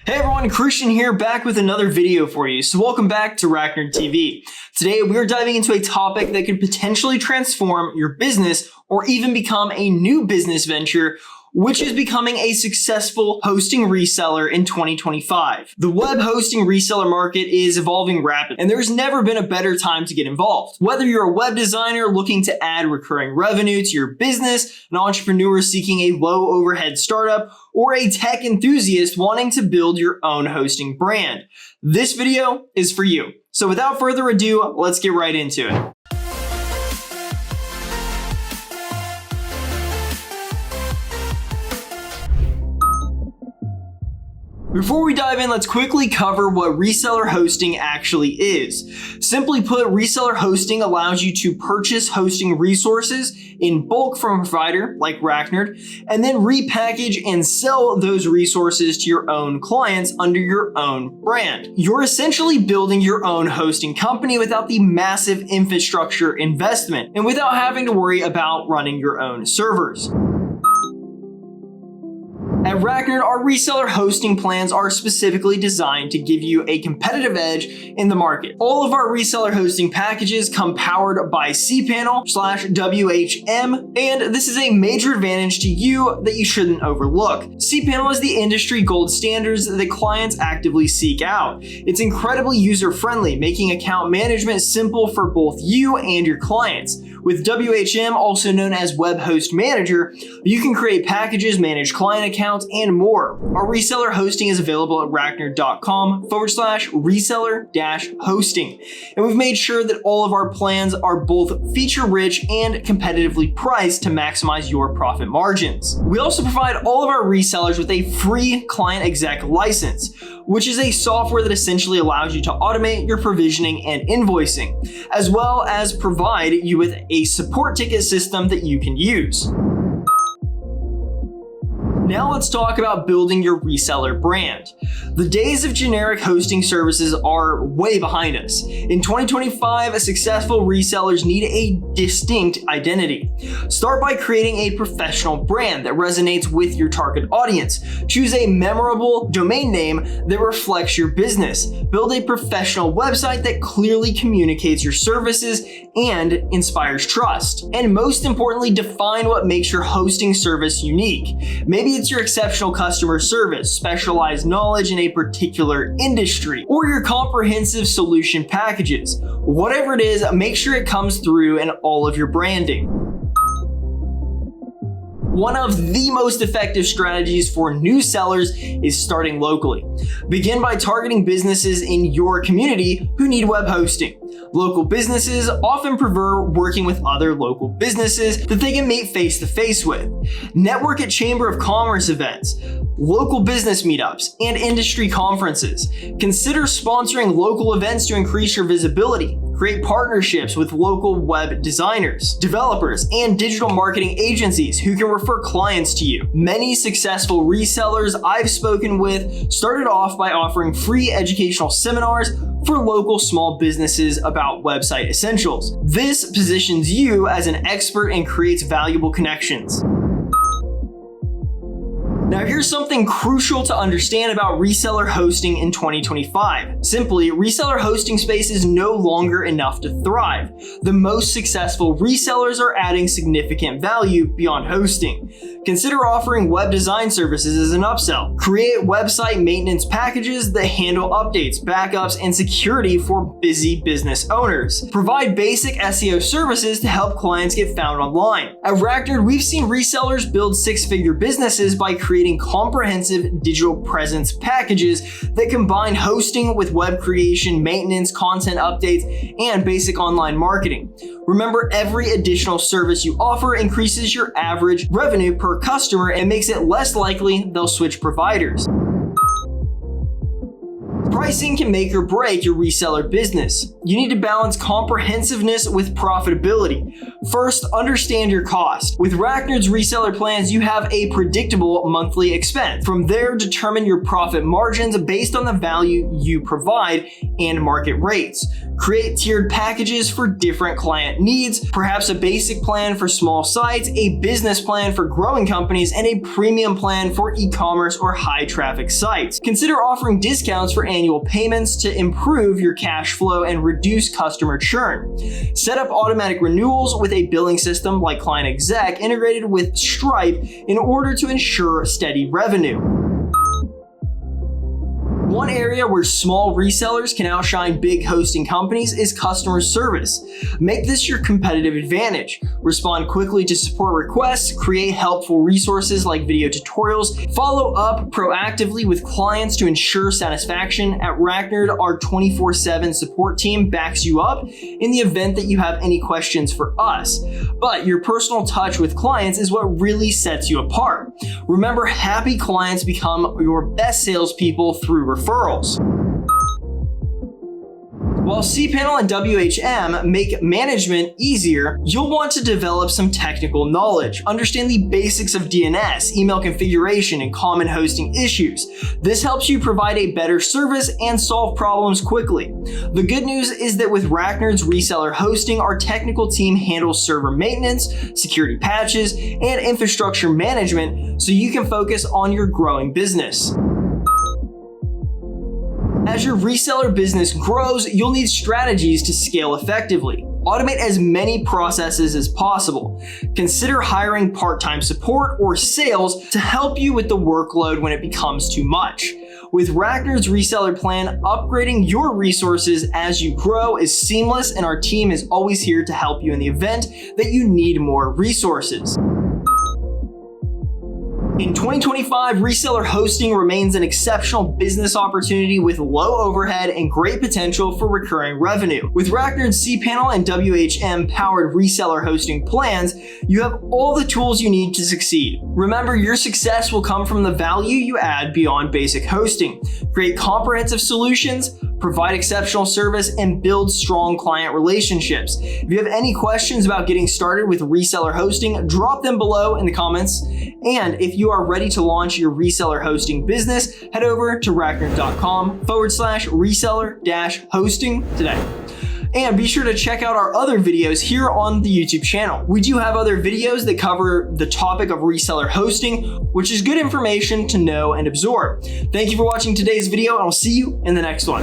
Hey everyone, Christian here, back with another video for you. So welcome back to RackNerd TV. Today we are diving into a topic that could potentially transform your business or even become a new business venture, which is becoming a successful hosting reseller in 2025. The web hosting reseller market is evolving rapidly, and there's never been a better time to get involved. Whether you're a web designer looking to add recurring revenue to your business, an entrepreneur seeking a low overhead startup, or a tech enthusiast wanting to build your own hosting brand, this video is for you. So without further ado, let's get right into it. Before we dive in, let's quickly cover what reseller hosting actually is. Simply put, reseller hosting allows you to purchase hosting resources in bulk from a provider like RackNerd, and then repackage and sell those resources to your own clients under your own brand. You're essentially building your own hosting company without the massive infrastructure investment and without having to worry about running your own servers. At RackNerd, our reseller hosting plans are specifically designed to give you a competitive edge in the market. All of our reseller hosting packages come powered by cPanel/WHM, and this is a major advantage to you that you shouldn't overlook. cPanel is the industry gold standards that clients actively seek out. It's incredibly user-friendly, making account management simple for both you and your clients. With WHM, also known as Web Host Manager, you can create packages, manage client accounts, and more. Our reseller hosting is available at racknerd.com/reseller-hosting. And we've made sure that all of our plans are both feature-rich and competitively priced to maximize your profit margins. We also provide all of our resellers with a free client exec license, which is a software that essentially allows you to automate your provisioning and invoicing, as well as provide you with a support ticket system that you can use. Now let's talk about building your reseller brand. The days of generic hosting services are way behind us. In 2025, successful resellers need a distinct identity. Start by creating a professional brand that resonates with your target audience. Choose a memorable domain name that reflects your business. Build a professional website that clearly communicates your services and inspires trust. And most importantly, define what makes your hosting service unique. Maybe it's your exceptional customer service, specialized knowledge in a particular industry, or your comprehensive solution packages. Whatever it is, make sure it comes through in all of your branding. One of the most effective strategies for new sellers is starting locally. Begin by targeting businesses in your community who need web hosting. Local businesses often prefer working with other local businesses that they can meet face-to-face with. Network at Chamber of Commerce events, local business meetups, and industry conferences. Consider sponsoring local events to increase your visibility. Create partnerships with local web designers, developers, and digital marketing agencies who can refer clients to you. Many successful resellers I've spoken with started off by offering free educational seminars for local small businesses about website essentials. This positions you as an expert and creates valuable connections. Now here's something crucial to understand about reseller hosting in 2025. Simply, reseller hosting space is no longer enough to thrive. The most successful resellers are adding significant value beyond hosting. Consider offering web design services as an upsell. Create website maintenance packages that handle updates, backups, and security for busy business owners. Provide basic SEO services to help clients get found online. At RackNerd, we've seen resellers build six-figure businesses by creating comprehensive digital presence packages that combine hosting with web creation, maintenance, content updates, and basic online marketing. Remember, every additional service you offer increases your average revenue per customer and makes it less likely they'll switch providers. Pricing can make or break your reseller business. You need to balance comprehensiveness with profitability. First, understand your cost. With RackNerd's reseller plans, you have a predictable monthly expense. From there, determine your profit margins based on the value you provide and market rates. Create tiered packages for different client needs, perhaps a basic plan for small sites, a business plan for growing companies, and a premium plan for e-commerce or high traffic sites. Consider offering discounts for annual payments to improve your cash flow and reduce customer churn. Set up automatic renewals with a billing system like Client Exec integrated with Stripe in order to ensure steady revenue. One area where small resellers can outshine big hosting companies is customer service. Make this your competitive advantage. Respond quickly to support requests, create helpful resources like video tutorials, follow up proactively with clients to ensure satisfaction. At RackNerd, our 24/7 support team backs you up in the event that you have any questions for us. But your personal touch with clients is what really sets you apart. Remember, happy clients become your best salespeople through referrals. While cPanel and WHM make management easier, you'll want to develop some technical knowledge. Understand the basics of DNS, email configuration, and common hosting issues. This helps you provide a better service and solve problems quickly. The good news is that with RackNerd's reseller hosting, our technical team handles server maintenance, security patches, and infrastructure management, so you can focus on your growing business. As your reseller business grows, you'll need strategies to scale effectively. Automate as many processes as possible. Consider hiring part-time support or sales to help you with the workload when it becomes too much. With RackNerd's reseller plan, upgrading your resources as you grow is seamless, and our team is always here to help you in the event that you need more resources. In 2025, reseller hosting remains an exceptional business opportunity with low overhead and great potential for recurring revenue. With RackNerd's cPanel and WHM powered reseller hosting plans, you have all the tools you need to succeed. Remember, your success will come from the value you add beyond basic hosting. Create comprehensive solutions, provide exceptional service, and build strong client relationships. If you have any questions about getting started with reseller hosting, drop them below in the comments. And if you are ready to launch your reseller hosting business, head over to racknerd.com/reseller-hosting today. And be sure to check out our other videos here on the YouTube channel. We do have other videos that cover the topic of reseller hosting, which is good information to know and absorb. Thank you for watching today's video, and I'll see you in the next one.